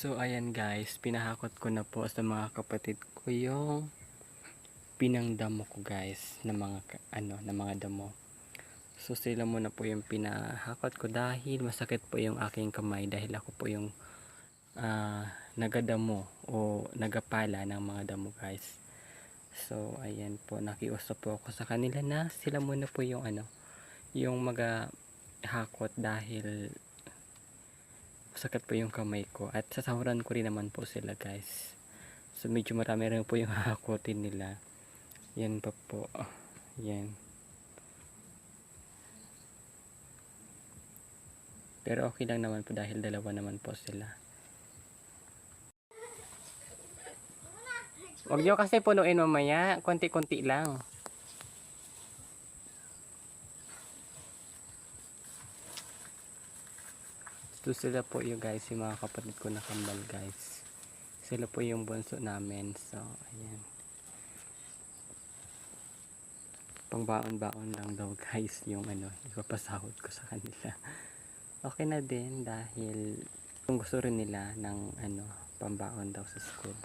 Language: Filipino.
So ayan guys, pinahakot ko na po sa mga kapatid ko yung pinangdamo ko guys na mga na mga damo. So sila muna po yung pinahakot ko dahil masakit po yung aking kamay dahil ako po yung nagadamo o nagapala ng mga damo guys. So ayan po, nakiusap po ako sa kanila na sila muna po yung yung maghakot dahil sakit po yung kamay ko at sasahuran ko rin naman po sila guys. So medyo marami rin po yung hahakotin nila. Yan pa po. Yan. Pero okay lang naman po dahil dalawa naman po sila. Huwag nyo kasi punuin mamaya. Konti-konti lang. So sila po yung guys, yung mga kapatid ko na kambal guys. Sila po yung bunso namin. So ayan. Pangbaon-baon lang daw guys yung ipapasahod ko sa kanila. Okay na din dahil kung gusto rin nila ng pambaon daw sa school.